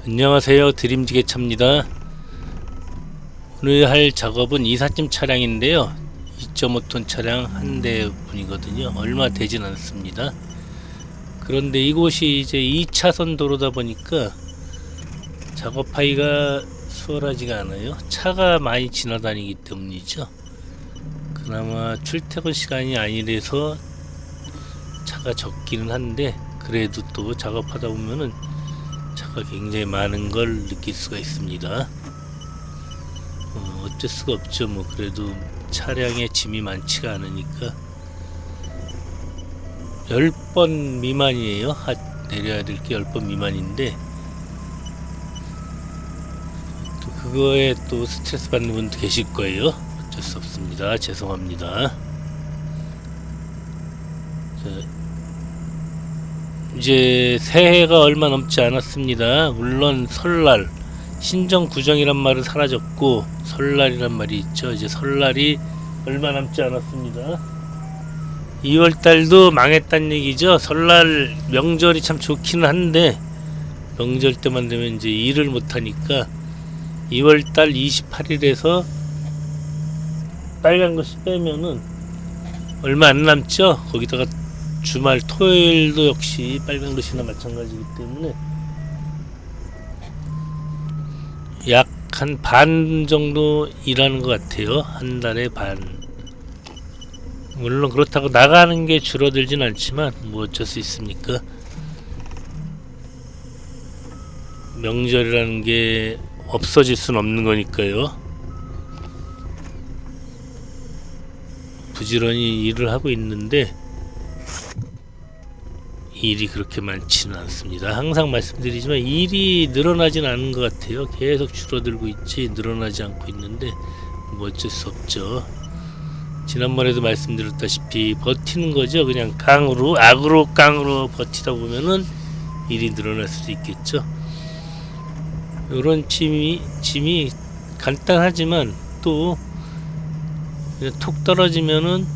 안녕하세요, 드림지게차입니다. 오늘 할 작업은 이삿짐 차량인데요, 2.5톤 차량 한 대분이거든요. 얼마 되진 않습니다. 그런데 이곳이 이제 2차선 도로다 보니까 작업하기가 수월하지가 않아요. 차가 많이 지나다니기 때문이죠. 그나마 출퇴근 시간이 아니라서 차가 적기는 한데, 그래도 또 작업하다 보면은 차가 굉장히 많은 걸 느낄 수가 있습니다. 어쩔 수가 없죠. 뭐 그래도 차량에 짐이 많지가 않으니까 10번 미만이에요. 내려야 될 게 10번 미만인데, 또 그거에 또 스트레스 받는 분도 계실 거예요. 어쩔 수 없습니다. 죄송합니다. 이제 새해가 얼마 넘지 않았습니다. 물론 설날, 신정 구정이란 말은 사라졌고 설날이란 말이 있죠. 이제 설날이 얼마 남지 않았습니다. 2월달도 망했단 얘기죠. 설날 명절이 참 좋기는 한데 명절 때만 되면 이제 일을 못하니까 2월달 28일에서 빨간 것이 빼면은 얼마 안 남죠. 거기다가 주말 토요일도 역시 빨간 것이나 마찬가지이기 때문에 약 한 반 정도 일하는 것 같아요. 한 달에 반. 물론 그렇다고 나가는 게 줄어들진 않지만 뭐 어쩔 수 있습니까? 명절이라는 게 없어질 순 없는 거니까요. 부지런히 일을 하고 있는데 일이 그렇게 많지는 않습니다. 항상 말씀드리지만 일이 늘어나진 않은 것 같아요. 계속 줄어들고 있지 늘어나지 않고 있는데 뭐 어쩔 수 없죠. 지난번에도 말씀드렸다시피 버티는 거죠. 그냥 악으로 깡으로 버티다 보면은 일이 늘어날 수도 있겠죠. 이런 짐이 간단하지만 또 그냥 톡 떨어지면은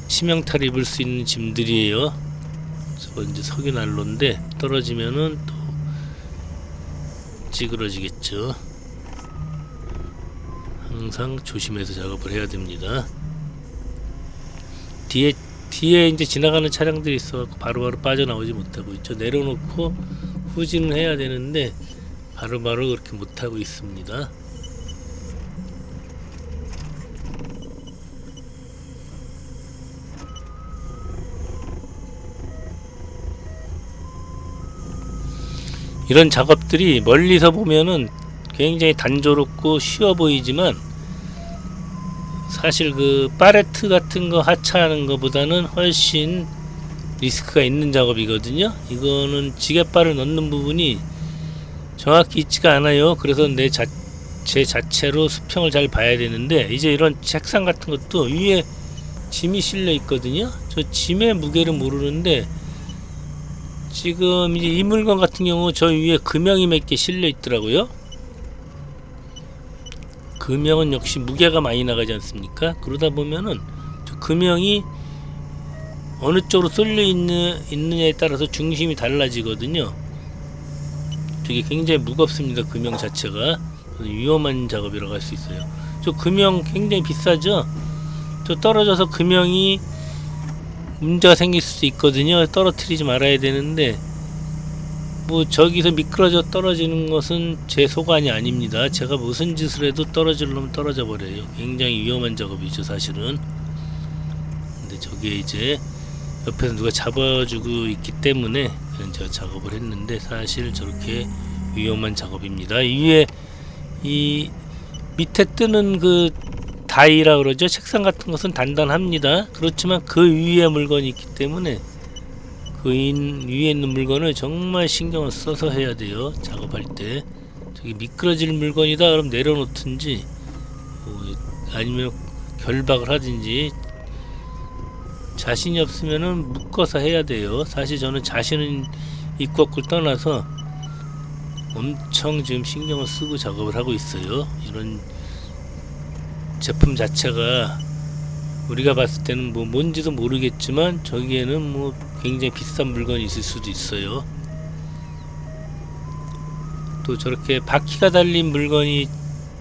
치명타를 입을 수 있는 짐들이에요. 저거 이제 석유난로인데 떨어지면은 또 찌그러지겠죠. 항상 조심해서 작업을 해야 됩니다. 뒤에 이제 지나가는 차량들이 있어갖고 바로바로 빠져나오지 못하고 있죠. 내려놓고 후진을 해야 되는데 바로바로 그렇게 못하고 있습니다. 이런 작업들이 멀리서 보면은 굉장히 단조롭고 쉬워 보이지만 사실 그 팔레트 같은 거 하차하는 것보다는 훨씬 리스크가 있는 작업이거든요. 이거는 지게발을 넣는 부분이 정확히 있지가 않아요. 그래서 제 자체로 수평을 잘 봐야 되는데, 이제 이런 책상 같은 것도 위에 짐이 실려 있거든요. 저 짐의 무게를 모르는데 지금 이제 이 물건 같은 경우 저 위에 금형이 몇 개 실려 있더라고요. 금형은 역시 무게가 많이 나가지 않습니까? 그러다 보면은 저 금형이 어느 쪽으로 쏠려 있느냐에 따라서 중심이 달라지거든요. 되게 굉장히 무겁습니다. 금형 자체가 위험한 작업이라고 할 수 있어요. 저 금형 굉장히 비싸죠. 저 떨어져서 금형이 문제가 생길 수도 있거든요. 떨어뜨리지 말아야 되는데 뭐 저기서 미끄러져 떨어지는 것은 제 소관이 아닙니다. 제가 무슨 짓을 해도 떨어지려면 떨어져 버려요. 굉장히 위험한 작업이죠, 사실은. 근데 저게 이제 옆에서 누가 잡아주고 있기 때문에 그냥 제가 작업을 했는데, 사실 저렇게 위험한 작업입니다. 이 위에 이 밑에 뜨는 그 다이라 그러죠. 책상 같은 것은 단단합니다. 그렇지만 그 위에 물건이 있기 때문에 그 위에 있는 물건을 정말 신경을 써서 해야 돼요. 작업할 때. 저기 미끄러질 물건이다 그럼 내려놓든지 아니면 결박을 하든지, 자신이 없으면은 묶어서 해야 돼요. 사실 저는 자신은 있고 없고를 떠나서 엄청 지금 신경을 쓰고 작업을 하고 있어요. 이런 제품 자체가 우리가 봤을 때는 뭐 뭔지도 모르겠지만 저기에는 뭐 굉장히 비싼 물건이 있을 수도 있어요. 또 저렇게 바퀴가 달린 물건이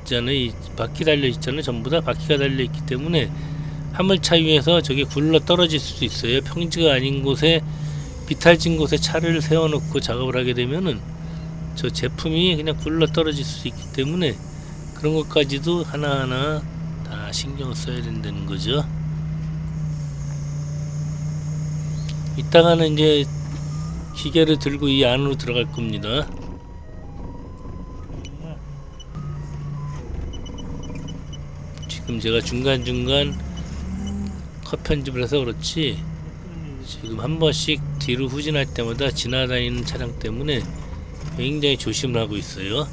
있잖아요. 이 바퀴 달려 있잖아요. 전부 다 바퀴가 달려 있기 때문에 화물차 위에서 저게 굴러 떨어질 수도 있어요. 평지가 아닌 곳에 비탈진 곳에 차를 세워놓고 작업을 하게 되면은 저 제품이 그냥 굴러 떨어질 수 있기 때문에 그런 것까지도 하나하나 다 신경을 써야 된다는 거죠. 이따가는 이제 기계를 들고 이 안으로 들어갈 겁니다. 지금 제가 중간중간 컷 편집을 해서 그렇지 지금 한 번씩 뒤로 후진할 때마다 지나다니는 차량 때문에 굉장히 조심을 하고 있어요.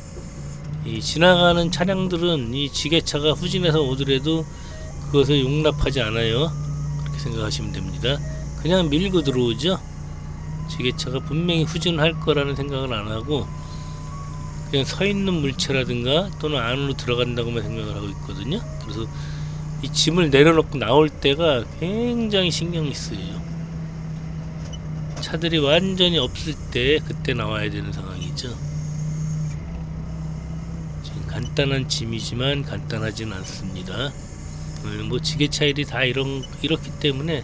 이 지나가는 차량들은 이 지게차가 후진해서 오더라도 그것을 용납하지 않아요. 그렇게 생각하시면 됩니다. 그냥 밀고 들어오죠. 지게차가 분명히 후진할 거라는 생각을 안 하고 그냥 서 있는 물체라든가 또는 안으로 들어간다고만 생각을 하고 있거든요. 그래서 이 짐을 내려놓고 나올 때가 굉장히 신경이 쓰여요. 차들이 완전히 없을 때 그때 나와야 되는 상황이죠. 지금 간단한 짐이지만 간단하진 않습니다. 뭐 지게차 일이 다 이렇기 때문에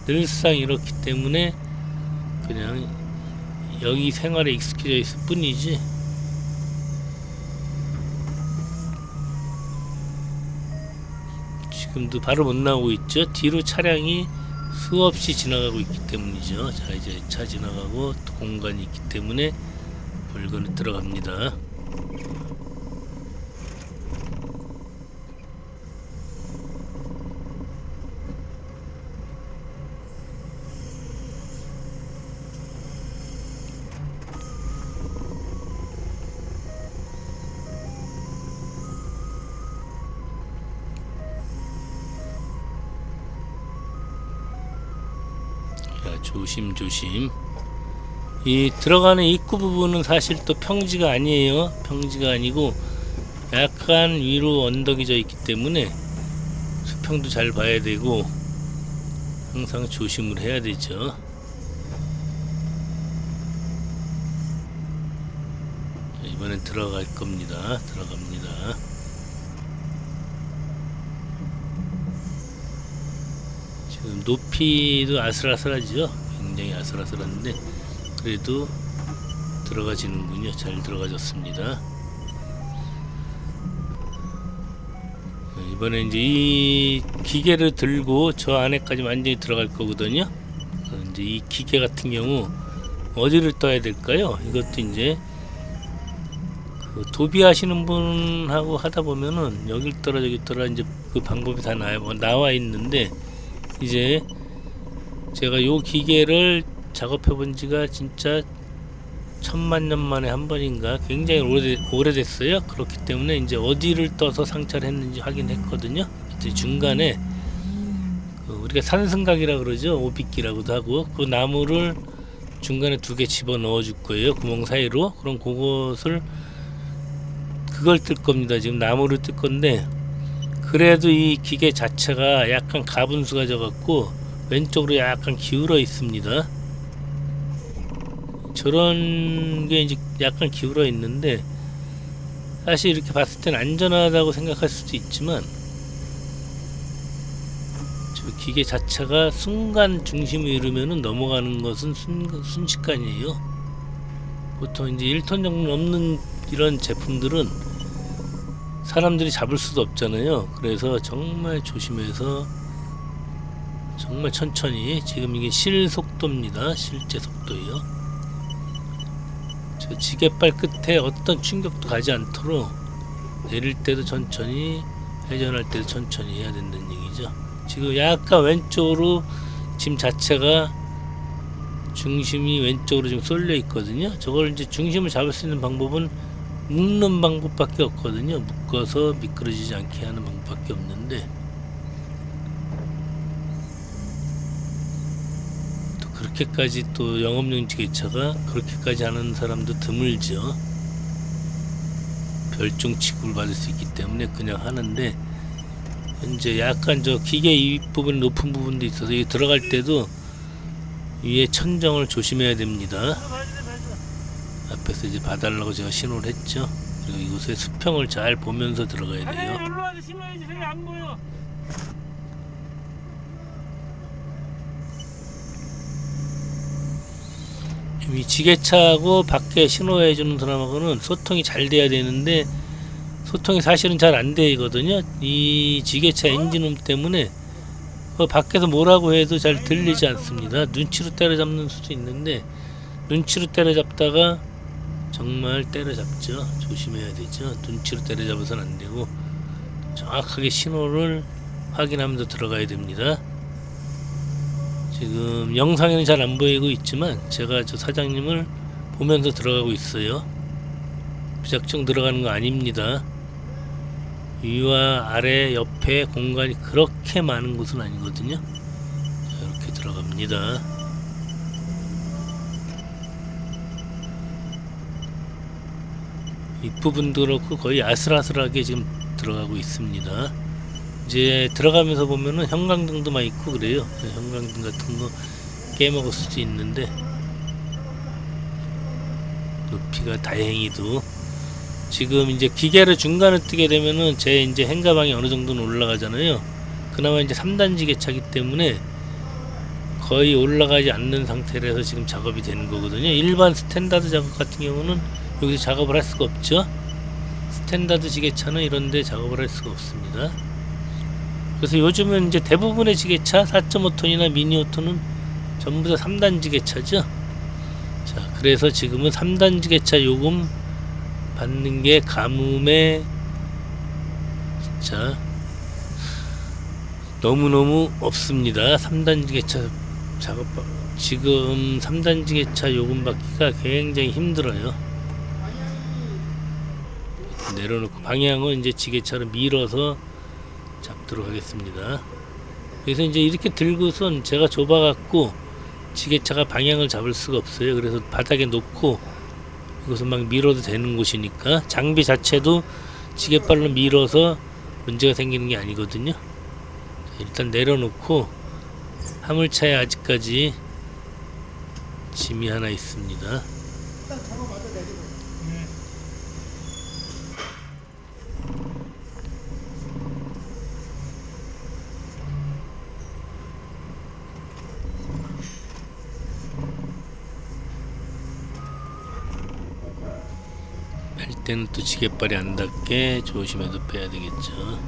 늘상 이렇기 때문에 그냥 여기 생활에 익숙해져 있을 뿐이지 지금도 바로 못 나오고 있죠. 뒤로 차량이 수없이 지나가고 있기 때문이죠. 자, 이제 차 지나가고 또 공간이 있기 때문에 물건이 들어갑니다. 조심조심. 이 들어가는 입구 부분은 사실 또 평지가 아니에요. 평지가 아니고 약간 위로 언덕이 져 있기 때문에 수평도 잘 봐야 되고 항상 조심을 해야 되죠. 이번엔 들어갈 겁니다. 들어갑니다. 지금 높이도 아슬아슬하죠. 굉장히 아슬아슬한데 그래도 들어가지는군요. 잘 들어가졌습니다. 이번에 이제 이 기계를 들고 저 안에까지 완전히 들어갈 거거든요. 이제 이 기계 같은 경우 어디를 떠야 될까요? 이것도 이제 그 도비하시는 분하고 하다 보면은 여길 떠라 저기 떠라 이제 그 방법이 다 나와 있는데 이제 제가 요 기계를 작업해 본 지가 진짜 1000만 년 만에 한 번인가 굉장히 오래됐어요. 그렇기 때문에 이제 어디를 떠서 상차를 했는지 확인했거든요. 이제 중간에 우리가 산승각이라 그러죠. 오빗기라고도 하고 그 나무를 중간에 2개 집어 넣어 줄 거예요. 구멍 사이로. 그럼 그걸 뜰 겁니다. 지금 나무를 뜰 건데 그래도 이 기계 자체가 약간 가분수가 져 갖고 왼쪽으로 약간 기울어 있습니다. 저런 게 이제 약간 기울어 있는데 사실 이렇게 봤을 땐 안전하다고 생각할 수도 있지만 저 기계 자체가 순간 중심을 잃으면 넘어가는 것은 순식간이에요. 보통 이제 1톤 정도 넘는 이런 제품들은 사람들이 잡을 수도 없잖아요. 그래서 정말 조심해서 정말 천천히 지금 이게 실속도입니다. 실제 속도예요. 저 지게발 끝에 어떤 충격도 가지 않도록 내릴 때도 천천히 회전할 때도 천천히 해야 된다는 얘기죠. 지금 약간 왼쪽으로 짐 자체가 중심이 왼쪽으로 지금 쏠려 있거든요. 저걸 이제 중심을 잡을 수 있는 방법은 묶는 방법밖에 없거든요. 묶어서 미끄러지지 않게 하는 방법밖에 없는데 또 그렇게까지 또 영업용 지게차가 그렇게까지 하는 사람도 드물죠. 별종 취급을 받을 수 있기 때문에 그냥 하는데 현재 약간 저 기계 윗부분 높은 부분도 있어서 이 들어갈 때도 위에 천정을 조심해야 됩니다. 앞에서 이제 봐달라고 제가 신호를 했죠. 그리고 이곳에 수평을 잘 보면서 들어가야 돼요. 일로 와서 신호해주세요. 안 보여. 이 지게차하고 밖에 신호해주는 사람하고는 소통이 잘 돼야 되는데 소통이 사실은 잘 안 되거든요. 이 지게차 엔진음 때문에 밖에서 뭐라고 해도 잘 들리지 않습니다. 눈치로 때려잡는 수도 있는데 눈치로 때려잡다가 정말 때려잡죠. 조심해야 되죠. 눈치로 때려잡아서는 안 되고 정확하게 신호를 확인하면서 들어가야 됩니다. 지금 영상에는 잘 안 보이고 있지만 제가 저 사장님을 보면서 들어가고 있어요. 무작정 들어가는 거 아닙니다. 위와 아래 옆에 공간이 그렇게 많은 곳은 아니거든요. 자, 이렇게 들어갑니다. 윗부분도 그렇고 거의 아슬아슬하게 지금 들어가고 있습니다. 이제 들어가면서 보면은 형광등도 많이 있고 그래요. 형광등 같은 거 깨먹을 수도 있는데 높이가 다행히도 지금 이제 기계를 중간에 뜨게 되면은 제 이제 행가방이 어느 정도는 올라가잖아요. 그나마 이제 3단 지게차기 때문에 거의 올라가지 않는 상태라서 지금 작업이 되는 거거든요. 일반 스탠다드 작업 같은 경우는 여기서 작업을 할 수가 없죠. 스탠다드 지게차는 이런데 작업을 할 수가 없습니다. 그래서 요즘은 이제 대부분의 지게차 4.5톤이나 미니 5톤은 전부 다 3단 지게차죠. 자, 그래서 지금은 3단 지게차 요금 받는 게 가뭄에 진짜 너무너무 없습니다. 3단 지게차 작업 지금 3단 지게차 요금 받기가 굉장히 힘들어요. 내려놓고 방향은 이제 지게차를 밀어서 잡도록 하겠습니다. 그래서 이제 이렇게 들고선 제가 좁아갖고 지게차가 방향을 잡을 수가 없어요. 그래서 바닥에 놓고 이것은 막 밀어도 되는 곳이니까 장비 자체도 지게발로 밀어서 문제가 생기는 게 아니거든요. 일단 내려놓고 화물차에 아직까지 짐이 하나 있습니다. 뺄 때는 또 지게발이 안 닿게 조심해서 빼야 되겠죠.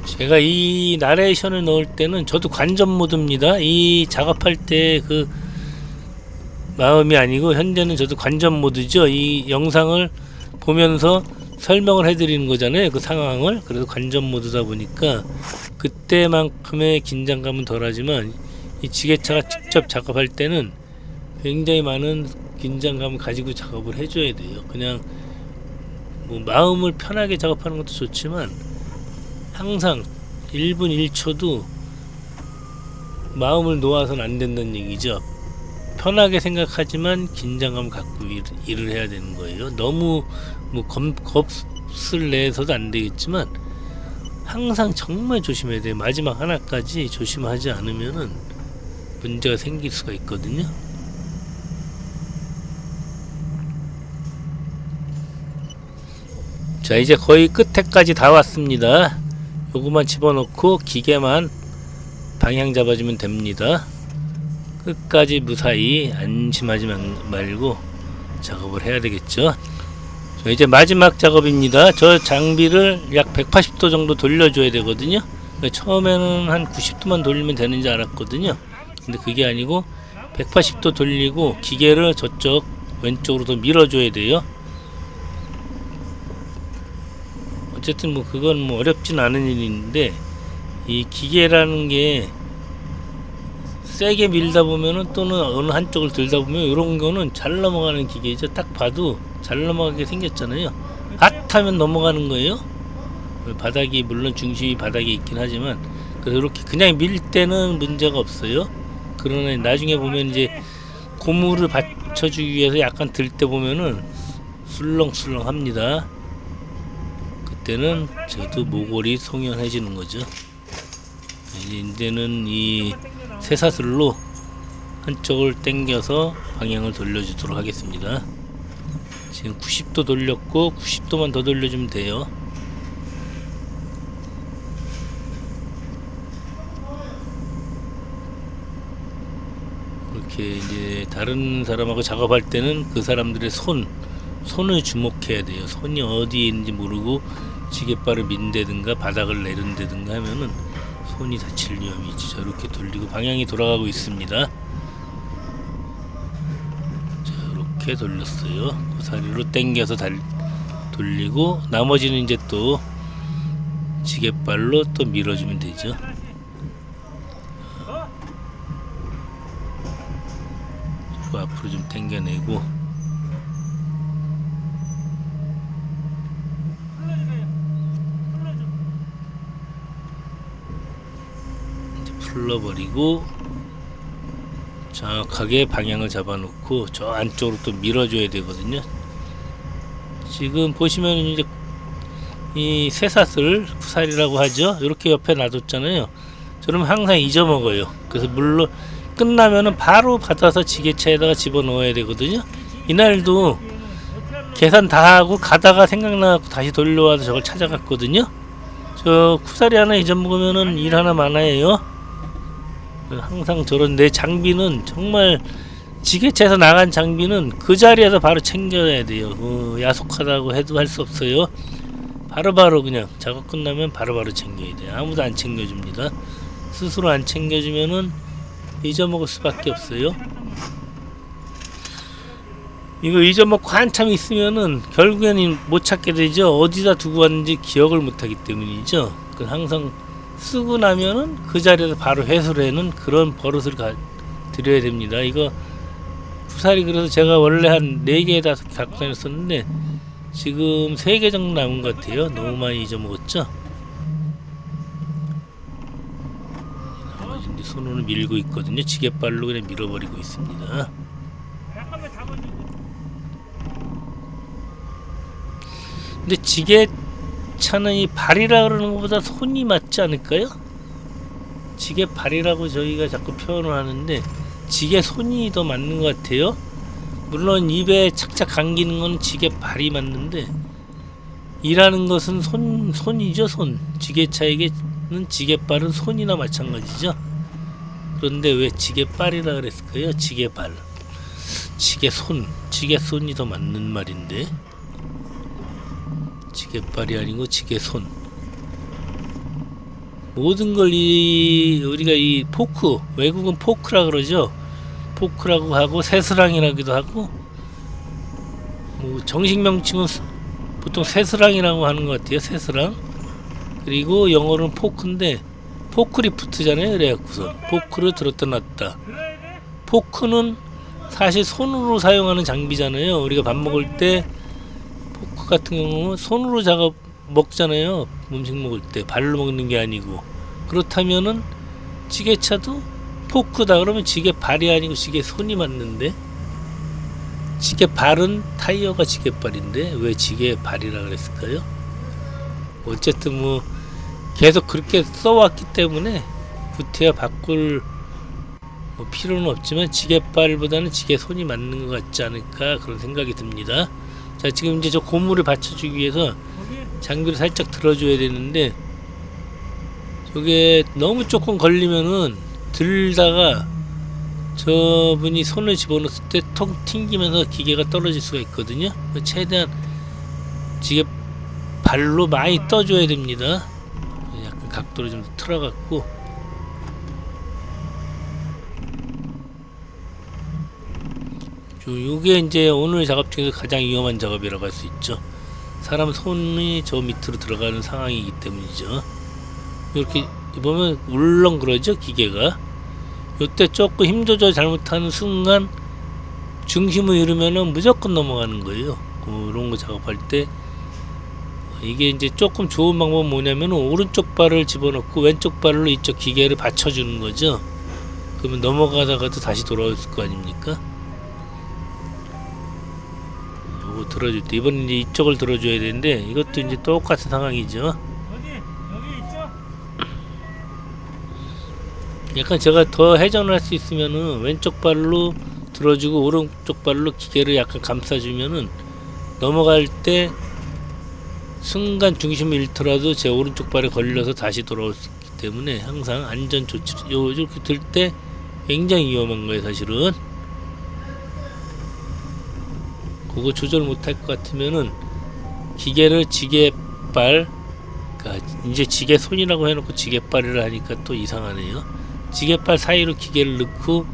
제가 이 나레이션을 넣을 때는 저도 관전 모드입니다. 이 작업할 때 그 마음이 아니고 현재는 저도 관전 모드죠. 이 영상을 보면서 설명을 해드리는 거잖아요. 그 상황을. 그래서 관전 모드다 보니까 그때만큼의 긴장감은 덜하지만 이 지게차가 직접 작업할 때는 굉장히 많은 긴장감을 가지고 작업을 해줘야 돼요. 그냥 뭐 마음을 편하게 작업하는 것도 좋지만 항상 1분 1초도 마음을 놓아서는 안 된다는 얘기죠. 편하게 생각하지만 긴장감 갖고 일을 해야 되는 거예요. 너무 뭐 겁을 내서도 안 되겠지만 항상 정말 조심해야 돼요. 마지막 하나까지 조심하지 않으면은 문제가 생길 수가 있거든요. 자, 이제 거의 끝에까지 다 왔습니다. 요거만 집어넣고 기계만 방향 잡아주면 됩니다. 끝까지 무사히 안심하지 말고 작업을 해야 되겠죠. 자, 이제 마지막 작업입니다. 저 장비를 약 180도 정도 돌려줘야 되거든요. 처음에는 한 90도만 돌리면 되는지 알았거든요. 근데 그게 아니고 180도 돌리고 기계를 저쪽 왼쪽으로 더 밀어줘야 돼요. 어쨌든 뭐 그건 뭐 어렵진 않은 일인데 이 기계라는 게 세게 밀다 보면은 또는 어느 한쪽을 들다 보면 이런 거는 잘 넘어가는 기계죠. 딱 봐도 잘 넘어가게 생겼잖아요. 하면 넘어가는 거예요. 바닥이 물론 중심이 바닥에 있긴 하지만 그래서 이렇게 그냥 밀 때는 문제가 없어요. 그러나 나중에 보면 이제 고무를 받쳐주기 위해서 약간 들 때 보면은 술렁술렁합니다. 그때는 저도 모골이 송연해지는 거죠. 이제는 이 쇠사슬로 한쪽을 당겨서 방향을 돌려주도록 하겠습니다. 지금 90도 돌렸고 90도만 더 돌려주면 돼요. 이렇게 이제 다른 사람하고 작업할 때는 그 사람들의 손을 주목해야 돼요. 손이 어디에 있는지 모르고 지게발을 민다든가 바닥을 내린다든가 하면은 손이 다칠 위험이 있죠. 이렇게 돌리고 방향이 돌아가고 있습니다. 자, 이렇게 돌렸어요. 고사리로 당겨서 돌리고 나머지는 이제 또 지게발로 또 밀어주면 되죠. 그 앞으로 좀 당겨내고 이제 풀러버리고 정확하게 방향을 잡아놓고 저 안쪽으로 또 밀어줘야 되거든요. 지금 보시면 이제 이 쇠사슬 구살이라고 하죠. 이렇게 옆에 놔뒀잖아요. 저는 항상 잊어먹어요. 그래서 물론 끝나면은 바로 받아서 지게차에다가 집어넣어야 되거든요. 이날도 계산 다 하고 가다가 생각나고 다시 돌려와서 저걸 찾아갔거든요. 저 쿠사리 하나 잊어먹으면은 일 하나 많아요. 항상 저런 내 장비는 정말 지게차에서 나간 장비는 그 자리에서 바로 챙겨야 돼요. 야속하다고 해도 할 수 없어요. 바로바로 그냥 작업 끝나면 바로바로 챙겨야 돼요. 아무도 안 챙겨줍니다. 스스로 안 챙겨주면은 잊어먹을 수밖에 없어요. 이거 잊어먹고 한참 있으면은 결국에는 못 찾게 되죠. 어디다 두고 왔는지 기억을 못하기 때문이죠. 항상 쓰고 나면은 그 자리에서 바로 회수를 하는 그런 버릇을 드려야 됩니다. 이거 구사리 그래서 제가 원래 한 4개 5개 갖고 다녔었는데 지금 3개 정도 남은 것 같아요. 너무 많이 잊어먹었죠. 나머지 이제 손으로 밀고 있거든요. 지게발로 그냥 밀어버리고 있습니다. 근데 지게차는 이 발이라 그러는 것보다 손이 맞지 않을까요? 지게발이라고 저희가 자꾸 표현을 하는데 지게 손이 더 맞는 것 같아요. 물론 입에 착착 감기는 건 지게발이 맞는데 일하는 것은 손이죠. 손. 지게차에게는 지게발은 손이나 마찬가지죠. 그런데 왜 지게발이라 그랬을까요? 지게발, 지게손, 지게손이 더 맞는 말인데 지게발이 아니고 지게손. 모든 걸 우리가 이 포크, 외국은 포크라 그러죠. 포크라고 하고 새스랑이라기도 하고 정식 명칭은 보통 새스랑이라고 하는 것 같아요. 새스랑. 그리고 영어로는 포크인데 포크리프트잖아요. 그래갖고서 포크를 들었다 놨다. 포크는 사실 손으로 사용하는 장비잖아요. 우리가 밥 먹을 때 포크 같은 경우는 손으로 먹잖아요. 음식 먹을 때 발로 먹는 게 아니고. 그렇다면은 지게차도 포크다 그러면 지게발이 아니고 지게손이 맞는데 지게발은 타이어가 지게발인데 왜 지게발이라 그랬을까요? 어쨌든 계속 그렇게 써왔기 때문에 구태여 바꿀 필요는 없지만 지게발보다는 지게손이 맞는 것 같지 않을까 그런 생각이 듭니다. 자, 지금 이제 저 고무를 받쳐주기 위해서 장비를 살짝 들어줘야 되는데 저게 너무 조금 걸리면은 들다가 저분이 손을 집어넣었을 때 통 튕기면서 기계가 떨어질 수가 있거든요. 최대한 지게 발로 많이 떠줘야 됩니다. 약간 각도를 좀 틀어갖고 요게 이제 오늘 작업 중에서 가장 위험한 작업이라고 할 수 있죠. 사람 손이 저 밑으로 들어가는 상황이기 때문이죠. 이렇게 보면 울렁 그러죠. 기계가 요때 조금 힘 조절 잘못하는 순간 중심을 잃으면은 무조건 넘어가는 거예요. 그런 거 작업할 때 이게 이제 조금 좋은 방법은 뭐냐면 오른쪽 발을 집어넣고 왼쪽 발로 이쪽 기계를 받쳐주는 거죠. 그러면 넘어가다가도 다시 돌아올 거 아닙니까? 요거 들어줄 때 이번엔 이제 이쪽을 들어줘야 되는데 이것도 이제 똑같은 상황이죠. 여기 있죠? 약간 제가 더 회전을 할 수 있으면은 왼쪽 발로 들어주고 오른쪽 발로 기계를 약간 감싸주면은 넘어갈 때 순간 중심을 잃더라도 제 오른쪽 발에 걸려서 다시 돌아올 수 있기 때문에 항상 안전 조치 이렇게 들 때 굉장히 위험한 거예요. 사실은 그거 조절 못할 것 같으면은 기계를 지게발, 그러니까 이제 지게 손이라고 해놓고 지게발이라 하니까 또 이상하네요. 지게발 사이로 기계를 넣고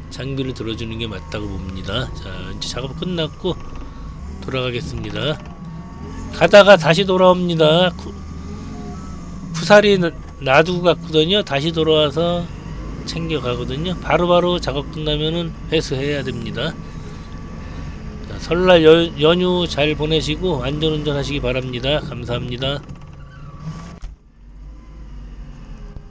장비를 들어주는 게 맞다고 봅니다. 자, 이제 작업 끝났고 돌아가겠습니다. 가다가 다시 돌아옵니다. 구사리 놔두고 갔거든요. 다시 돌아와서 챙겨 가거든요. 바로바로 작업 끝나면은 회수해야 됩니다. 자, 설날 연휴 잘 보내시고 안전운전 하시기 바랍니다. 감사합니다.